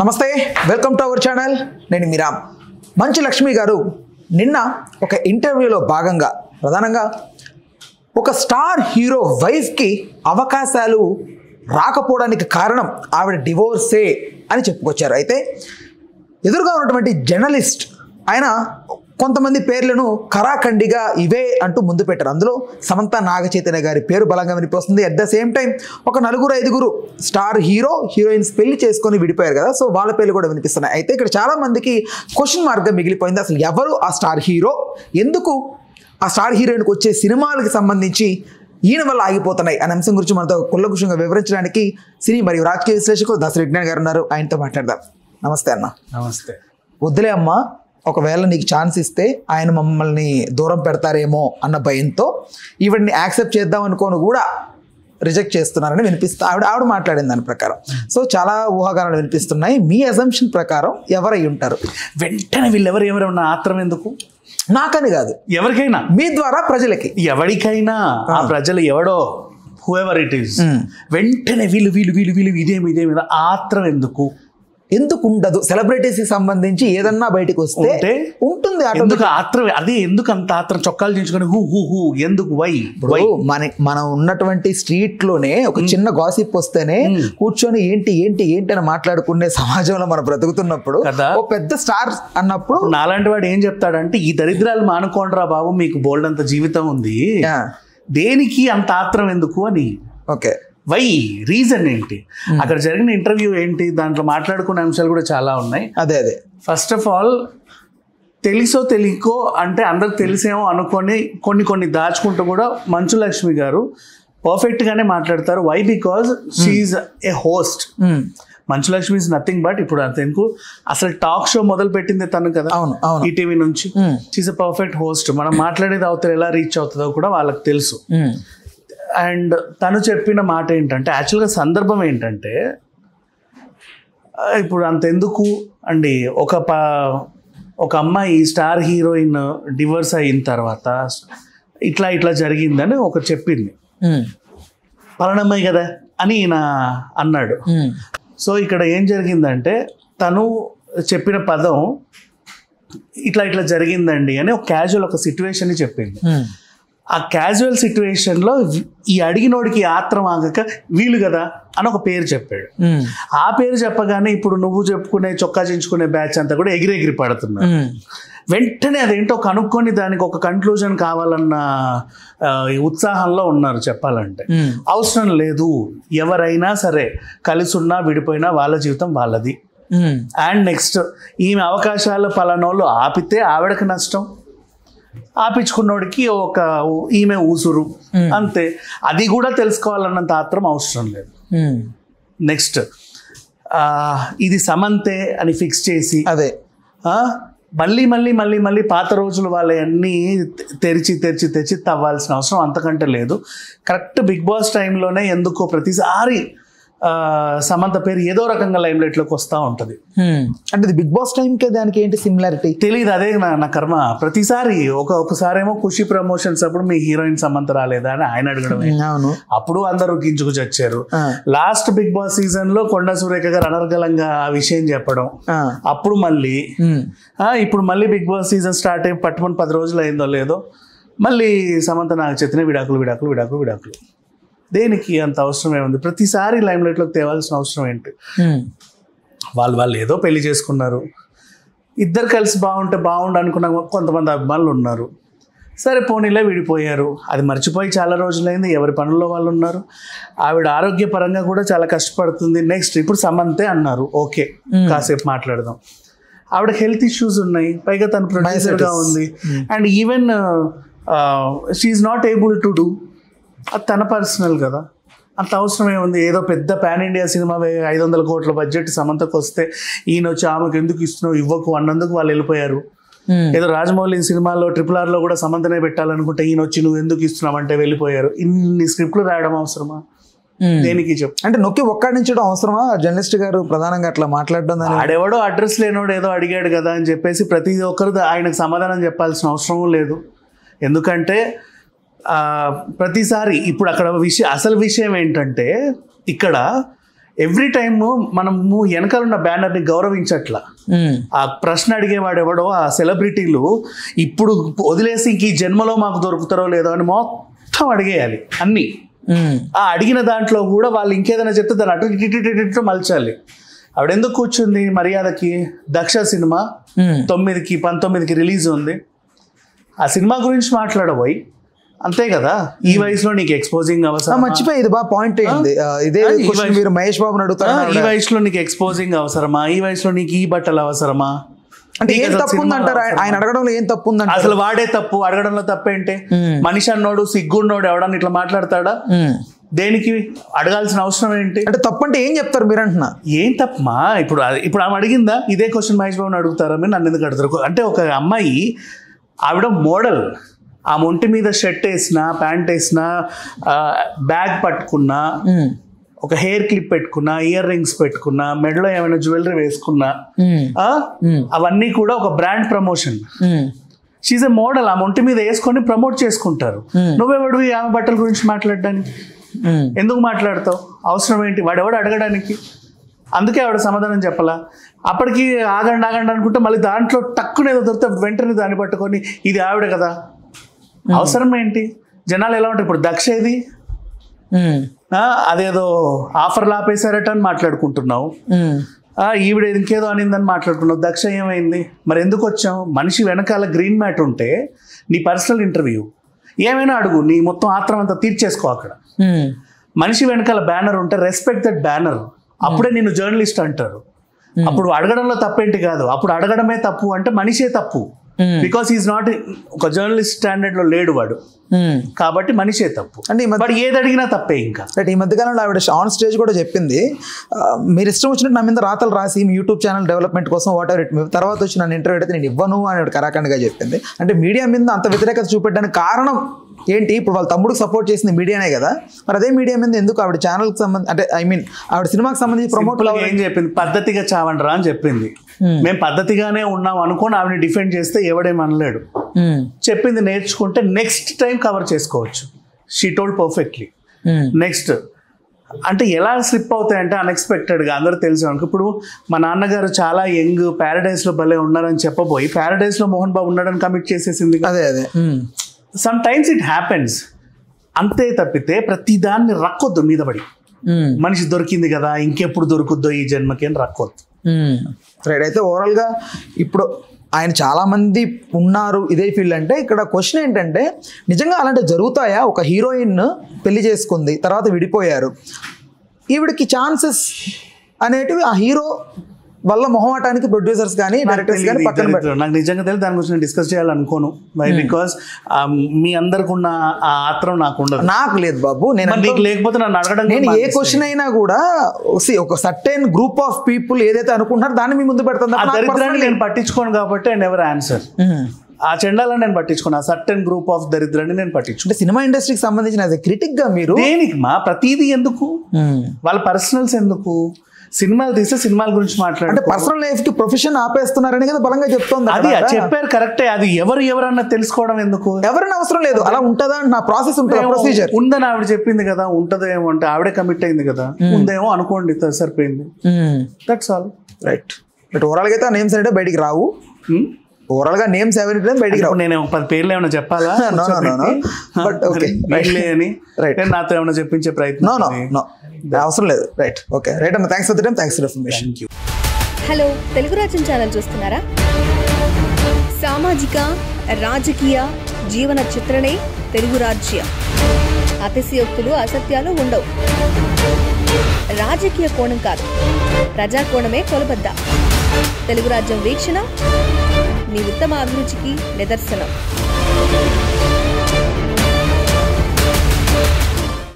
నమస్తే, welcome to our channel. నేను మీరామ్. మంచు లక్ష్మి గారు నిన్న ఒక ఇంటర్వ్యూలో భాగంగా ప్రధానంగా ఒక స్టార్ హీరో వైఫ్కి అవకాశాలు రాకపోవడానికి కారణం ఆవిడ డివోర్సే అని చెప్పుకొచ్చారు. అయితే ఎదురుగా ఉన్నటువంటి జర్నలిస్ట్ ఆయన కొంతమంది పేర్లను కరాఖండిగా ఇవే అంటూ ముందు పెట్టారు. అందులో సమంత నాగచైతన్య గారి పేరు బలంగా వినిపిస్తుంది. అట్ ద సేమ్ టైం ఒక 4-5 స్టార్ హీరోయిన్స్ పెళ్లి చేసుకొని విడిపోయారు కదా, సో వాళ్ళ పేర్లు కూడా వినిపిస్తున్నాయి. అయితే ఇక్కడ చాలా మందికి క్వశ్చన్ మార్క్గా మిగిలిపోయింది, అసలు ఎవరు ఆ స్టార్ హీరో, ఎందుకు ఆ స్టార్ హీరోయిన్కి వచ్చే సినిమాలకు సంబంధించి ఈయన వల్ల ఆగిపోతున్నాయి అనే అంశం గురించి మనతో కుల్లకుశంగా వివరించడానికి సినీ మరియు రాజకీయ విశ్లేషకులు దాసరి విజ్ఞాన్ గారు ఉన్నారు. ఆయనతో మాట్లాడదాం. నమస్తే అన్న. నమస్తే. వద్దులే అమ్మా, ఒకవేళ నీకు ఛాన్స్ ఇస్తే ఆయన మమ్మల్ని దూరం పెడతారేమో అన్న భయంతో ఈవిడ్ని యాక్సెప్ట్ చేద్దాం అనుకోని కూడా రిజెక్ట్ చేస్తున్నారని ఆవిడ మాట్లాడింది దాని ప్రకారం. సో చాలా ఊహాగానాలు వినిపిస్తున్నాయి. మీ అజంప్షన్ ప్రకారం ఎవరై ఉంటారు? వెంటనే ఎవరైనా ఆత్రం ఎందుకు? నాకని కాదు, ఎవరికైనా మీ ద్వారా ప్రజలకి, ఎవరికైనా ఆ ప్రజలు ఎవడో హూఎవర్ ఇట్ ఈస్, వెంటనే వీళ్ళు ఇదేమి ఆత్రం ఎందుకు ఉండదు? సెలబ్రిటీస్కి సంబంధించి ఏదన్నా బయటకు వస్తే ఉంటుంది. ఎందుకు ఆత్రం? అదే ఎందుకు అంత ఆత్రం? చొక్కాలు దించుకొని హూ ఎందుకు? వై? మనం ఉన్నటువంటి స్ట్రీట్ లోనే ఒక చిన్న గాసిప్ వస్తేనే కూర్చొని ఏంటి ఏంటి ఏంటి అని మాట్లాడుకునే సమాజంలో మనం బ్రతుకుతున్నప్పుడు ఓ పెద్ద స్టార్ అన్నప్పుడు నాలాంటి వాడు ఏం చెప్తాడంటే, ఈ దరిద్రాలు మానుకోండిరా బాబు, మీకు బోల్డ్ అంత జీవితం ఉంది, దేనికి అంత ఆత్రం ఎందుకు అని. Okay, why? రీజన్ ఏంటి? అక్కడ జరిగిన ఇంటర్వ్యూ ఏంటి? దాంట్లో మాట్లాడుకునే అంశాలు కూడా చాలా ఉన్నాయి. అదే ఫస్ట్ ఆఫ్ ఆల్, తెలుసో తెలియకో అంటే అందరికి తెలిసేమో అనుకొని కొన్ని దాచుకుంటూ కూడా మంచు లక్ష్మి గారు పర్ఫెక్ట్ గానే మాట్లాడతారు. Why? Because she's a host. Manchu Lakshmi is nothing but, ఇప్పుడు అంతెందుకు అసలు టాక్ షో మొదలు పెట్టింది తను కదా, ఈటీవీ నుంచి. She's a perfect host. మనం మాట్లాడేది అవుతారు ఎలా రీచ్ అవుతుందో కూడా వాళ్ళకి తెలుసు. అండ్ తను చెప్పిన మాట ఏంటంటే, యాక్చువల్గా సందర్భం ఏంటంటే, ఇప్పుడు అంతెందుకు అండి, ఒక అమ్మాయి స్టార్ హీరోయిన్ డివోర్స్ అయిన తర్వాత ఇట్లా జరిగిందని ఒక చెప్పింది. పలానమ్మాయి కదా అని ఈయన అన్నాడు. సో ఇక్కడ ఏం జరిగిందంటే, తను చెప్పిన పదం ఇట్లా జరిగిందండి అని ఒక క్యాజువల్ ఒక సిచ్యువేషన్ చెప్పింది. ఆ క్యాజువల్ సిచ్యువేషన్లో ఈ అడిగినోడికి ఆత్రం ఆగక వీలు కదా అని ఒక పేరు చెప్పాడు. ఆ పేరు చెప్పగానే ఇప్పుడు నువ్వు చెప్పుకునే చొక్కా చించుకునే బ్యాచ్ అంతా కూడా ఎగిరి పడుతున్నారు. వెంటనే అదేంటో కనుక్కొని దానికి ఒక కన్క్లూజన్ కావాలన్న ఉత్సాహంలో ఉన్నారు. చెప్పాలంటే అవసరం లేదు, ఎవరైనా సరే కలిసి ఉన్నా విడిపోయినా వాళ్ళ జీవితం వాళ్ళది. అండ్ నెక్స్ట్, ఈమె అవకాశాలు పలానోళ్ళు ఆపితే ఆవిడకి నష్టం, ఆపించుకున్నోడికి ఈమె ఊసురు, అంతే. అది కూడా తెలుసుకోవాలన్నంత ఆత్రం అవసరం లేదు. నెక్స్ట్, ఇది సమంతే అని ఫిక్స్ చేసి అదే మళ్ళీ పాత రోజులు వాళ్ళన్నీ తెరిచి తవ్వాల్సిన అవసరం అంతకంటే లేదు. కరెక్ట్ బిగ్ బాస్ టైంలోనే ఎందుకో ప్రతిసారి సమంత పేరు ఏదో రకంగా లైమ్ లైట్ లోకి వస్తూ ఉంటది. అంటే బిగ్ బాస్ టైంకి దానికి ఏంటి సిమిలారిటీ తెలియదు. అదే నా కర్మ. ప్రతిసారి ఒకసారేమో ఖుషి ప్రమోషన్స్ అప్పుడు మీ హీరోయిన్ సమంత రాలేదా అని ఆయన అడగడమే, అప్పుడు అందరూ గింజుకు చచ్చారు. లాస్ట్ బిగ్ బాస్ సీజన్ లో కొండా సురేఖ గారు అనర్గళంగా ఆ విషయం చెప్పడం, అప్పుడు ఇప్పుడు మళ్ళీ బిగ్ బాస్ సీజన్ స్టార్ట్ అయ్యి పట్టుమని 10 రోజులు అయిందో లేదో మళ్ళీ సమంత నాకు చెప్తున్న విడాకులు. దేనికి అంత అవసరం ఏముంది? ప్రతిసారి లైమ్ లైట్లోకి తేవాల్సిన అవసరం ఏంటి? వాళ్ళు ఏదో పెళ్లి చేసుకున్నారు, ఇద్దరు కలిసి బాగుండు అనుకున్న కొంతమంది అభిమానులు ఉన్నారు. సరే పోనీలే విడిపోయారు, అది మర్చిపోయి చాలా రోజులైంది, ఎవరి పనుల్లో వాళ్ళు ఉన్నారు. ఆవిడ ఆరోగ్యపరంగా కూడా చాలా కష్టపడుతుంది. నెక్స్ట్ ఇప్పుడు సమంతే అన్నారు, ఓకే కాసేపు మాట్లాడదాం. ఆవిడ హెల్త్ ఇష్యూస్ ఉన్నాయి, పైగా తను ప్రొడ్యూసర్గా ఉంది. And even she's not able to do, అది తన పర్సనల్ కదా, అంత అవసరం ఏముంది? ఏదో పెద్ద పాన్ ఇండియా సినిమా 500 కోట్ల బడ్జెట్ సమంతకు వస్తే ఈయన వచ్చి ఆమెకు ఎందుకు ఇస్తున్నావు ఇవ్వకు అన్నందుకు వాళ్ళు వెళ్ళిపోయారు. ఏదో రాజమౌళి సినిమాలో RRR లో కూడా సమంతనే పెట్టాలనుకుంటే ఈయన వచ్చి నువ్వు ఎందుకు ఇస్తున్నావు అంటే వెళ్ళిపోయారు. ఇన్ని స్క్రిప్ట్లు రాయడం అవసరమా? దేనికి చెప్పు? అంటే నొక్కి ఒక్కడించడం అవసరమా? జర్నలిస్ట్ గారు ప్రధానంగా అట్లా మాట్లాడడం, ఆడెవడో అడ్రస్ లేనోడు ఏదో అడిగాడు కదా అని చెప్పేసి ప్రతి ఒక్కరు ఆయనకు సమాధానం చెప్పాల్సిన అవసరం లేదు. ఎందుకంటే ప్రతిసారి ఇప్పుడు అక్కడ అసలు విషయం ఏంటంటే, ఇక్కడ ఎవ్రీ టైమ్ మనము వెనకాల ఉన్న బ్యానర్ని గౌరవించట్లా. ఆ ప్రశ్న అడిగేవాడు ఎవడో ఆ సెలబ్రిటీలు ఇప్పుడు వదిలేసి ఇంక ఈ జన్మలో మాకు దొరుకుతారో లేదో అని మొత్తం అడిగేయాలి అన్నీ. ఆ అడిగిన దాంట్లో కూడా వాళ్ళు ఇంకేదైనా చెప్తే దాన్ని అటు ఇటు మలచాలి. ఆవిడ ఎందుకు కూర్చుంది మర్యాదకి? దక్ష సినిమా 9కి 19కి రిలీజ్ ఉంది. ఆ సినిమా గురించి మాట్లాడబోయి అంతే కదా. ఈ వయసులో నీకు ఎక్స్పోజింగ్ అవసరం? మర్చిపోయింది బా పాయింట్ ఏంటి ఇదే మీరు మహేష్ బాబుని అడుగుతారు. ఈ వయసులో నీకు ఎక్స్పోజింగ్ అవసరమా? ఈ వయసులో నీకు ఈ బట్టలు అవసరమా? అంటే ఏం తప్పు ఉందంటారు ఆయన అడగడంలో? ఏం తప్పు ఉందంటే అసలు వాడే తప్పు, అడగడంలో తప్పేంటే? మనిషి అన్నోడు సిగ్గున్నోడు ఎవడన్నా ఇట్లా మాట్లాడతాడా? దేనికి అడగాల్సిన అవసరం ఏంటి? అంటే తప్పు అంటే ఏం చెప్తారు మీరు అంటున్నా? ఏం తప్పమా? ఇప్పుడు ఆమె అడిగిందా? ఇదే క్వశ్చన్ మహేష్ బాబుని అడుగుతారా మీరు? నన్ను ఎందుకు అడుగుతారు? అంటే ఒక అమ్మాయి, ఆవిడ మోడల్, ఆ ఒంటి మీద షర్ట్ వేసినా ప్యాంట్ వేసినా బ్యాగ్ పట్టుకున్నా ఒక హెయిర్ క్లిప్ పెట్టుకున్నా ఇయర్ రింగ్స్ పెట్టుకున్నా మెడలో ఏమైనా జ్యువెలరీ వేసుకున్నా అవన్నీ కూడా ఒక brand promotion. She's a model. ఆ ఒంటి మీద వేసుకొని ప్రమోట్ చేసుకుంటారు. నువ్వెవడివి ఆమె బట్టల గురించి మాట్లాడడానికి? ఎందుకు మాట్లాడతావు? అవసరం ఏంటి? వాడెవడు అడగడానికి? అందుకే ఆవిడ సమాధానం చెప్పాలా. అప్పటికి ఆగండి అనుకుంటే మళ్ళీ దాంట్లో టక్కునేదో దొరికితే వెంటనే దాన్ని పట్టుకొని ఇది ఆవిడ కదా. అవసరం ఏంటి? జనాలు ఎలా ఉంటారు? ఇప్పుడు దక్ష ఏది అదేదో ఆఫర్లు ఆపేశారట అని మాట్లాడుకుంటున్నావు. ఈవిడ ఇంకేదో అనిందని మాట్లాడుకున్నావు. దక్ష ఏమైంది? మరి ఎందుకు వచ్చావు? మనిషి వెనకాల గ్రీన్ మ్యాట్ ఉంటే నీ పర్సనల్ ఇంటర్వ్యూ ఏమైనా అడుగు, నీ మొత్తం ఆత్రం అంతా తీర్చేసుకో అక్కడ. మనిషి వెనకాల బ్యానర్ ఉంటే రెస్పెక్ట్ దట్ బ్యానర్. అప్పుడే నేను జర్నలిస్ట్ అంటారు. అప్పుడు అడగడంలో తప్పేంటి కాదు. అప్పుడు అడగడమే తప్పు అంటే మనిషే తప్పు. బికాస్ ఈజ్ నాట్ ఒక జర్నలిస్ట్ స్టాండర్డ్ లో లేడు వాడు, కాబట్టి మనిషే తప్పు. అంటే బట్ ఏది అడిగినా తప్పే. ఇంకా ఈ మధ్యకాలంలో ఆవిడ ఆన్ స్టేజ్ కూడా చెప్పింది, మీరు ఇష్టం వచ్చినట్టు నా మీద రాతలు రాసి మీ యూట్యూబ్ ఛానల్ డెవలప్మెంట్ కోసం వాట్ ఎవర్ ఇట్, తర్వాత వచ్చి నన్ను ఇంటర్వ్యూ అయితే నేను ఇవ్వను అని కరాఖండ్గా చెప్పింది. అంటే మీడియా మీద అంత వ్యతిరేకత చూపెట్టడానికి కారణం ఏంటి? ఇప్పుడు వాళ్ళ తమ్ముడికి సపోర్ట్ చేసింది మీడియానే కదా, మరి అదే మీడియా మీద ఎందుకు ఆవిడ ఛానల్కి సంబంధించి అంటే ఆవిడ సినిమాకి సంబంధించి ప్రమోట్ ఏం చెప్పింది? పద్ధతిగా చావండ్రా అని చెప్పింది. మేము పద్ధతిగానే ఉన్నాం అనుకోని ఆవిడని డిఫెండ్ చేస్తే ఎవడేమనలేడు. చెప్పింది నేర్చుకుంటే నెక్స్ట్ టైం కవర్ చేసుకోవచ్చు. She told perfectly. నెక్స్ట్ అంటే ఎలా స్లిప్ అవుతాయంటే అన్ఎక్స్పెక్టెడ్గా. అందరూ తెలుసు అనుకో. ఇప్పుడు మా నాన్నగారు చాలా యంగ్, ప్యారడైస్లో భలే ఉన్నారని చెప్పబోయి ప్యారడైస్లో మోహన్ బాబు ఉన్నాడని కమిట్ చేసేసింది. అదే సమ్ టైమ్స్ ఇట్ హ్యాపెన్స్. అంతే తప్పితే ప్రతిదాన్ని రక్కొద్దు మీద పడి. మనిషి దొరికింది కదా ఇంకెప్పుడు దొరుకుద్దో ఈ జన్మకి అని రక్కొద్దు. రైట్. అయితే ఓవరాల్గా ఇప్పుడు ఆయన చాలామంది ఉన్నారు ఇదే ఫీల్డ్. అంటే ఇక్కడ క్వశ్చన్ ఏంటంటే, నిజంగా అలాంటివి జరుగుతాయా? ఒక హీరోయిన్ పెళ్లి చేసుకుంది, తర్వాత విడిపోయారు, ఈవిడికి ఛాన్సెస్ అనేటివి ఆ హీరో వల్ల మొహమాటానికి ప్రొడ్యూసర్స్ కానీ డైరెక్టర్స్ కానీ పక్కన పెట్టారు. నాకు నిజంగా తెలియదు, దాని గురించి నేను డిస్కస్ చేయాలనుకోను. వై? బికాస్ మీ అందరికి ఉన్న ఆ ఆత్రం నాకు ఉండదు. నాకు లేదు బాబు. నేను లేకపోతే నన్ను అడగడం, నేను ఏ క్వశ్చన్ అయినా కూడా ఒక సర్టెన్ గ్రూప్ ఆఫ్ పీపుల్ ఏదైతే అనుకుంటున్నారో దాన్ని మీ ముందు పెడతాను. ఆ దరిద్రాన్ని నేను పట్టించుకోను కాబట్టి ఐ నెవర్ ఆన్సర్. ఆ చెండాలని నేను పట్టించుకోను. ఆ సర్టెన్ గ్రూప్ ఆఫ్ దరిద్రాన్ని నేను పట్టించుకుంటే. సినిమా ఇండస్ట్రీకి సంబంధించిన క్రిటిక్ గా మీరు దేనికి మా ప్రతిదీ ఎందుకు? వాళ్ళ పర్సనల్స్ ఎందుకు? సినిమాలు తీస్తే సినిమాల గురించి మాట్లాడండి. పర్సనల్ లైఫ్ కి ప్రొఫెషన్ ఆపేస్తున్నారని కదా బలంగా చెప్తోంది. అది చెప్పారు కరెక్టే. అది ఎవరన్నా తెలుసుకోవడం ఎందుకు? ఎవరైనా అవసరం లేదు. అలా ఉంటుందా నా ప్రాసెస్ ఉంటుంది, ప్రొసీజర్ ఉందని ఆవిడ చెప్పింది కదా. ఉంటదేమో అంటే ఆవిడే కమిట్ అయింది కదా. ఉందేమో అనుకోండి, సరిపోయింది. That's all. Right. But overall గా అయితే ఆ నేమ్స్ అంటే బయటికి రావు. ఓవరాల్ గా నేమ్స్ ఎవరి బయటికి రావు. నేను 10 పేర్లు ఏమైనా చెప్పాలా? నాతో ఏమైనా చెప్పించే ప్రయత్నం అవసరం లేదు. రైట్. ఓకే. రైట్ అన్న, thanks for the time, thanks for information. Hello, Telugu రాజ్యం ఛానల్ చూస్తున్నారా? సామాజిక రాజకీయ జీవన చిత్రణే తెలుగు రాజ్యం. అతిశయోక్తులు అసత్యాలు ఉండవు. రాజకీయ కోణం కాదు, ప్రజా కోణమే కొలబద్ద. తెలుగు రాజ్యం వీక్షణ మీ ఉత్తమ అభిరుచికి నిదర్శనం.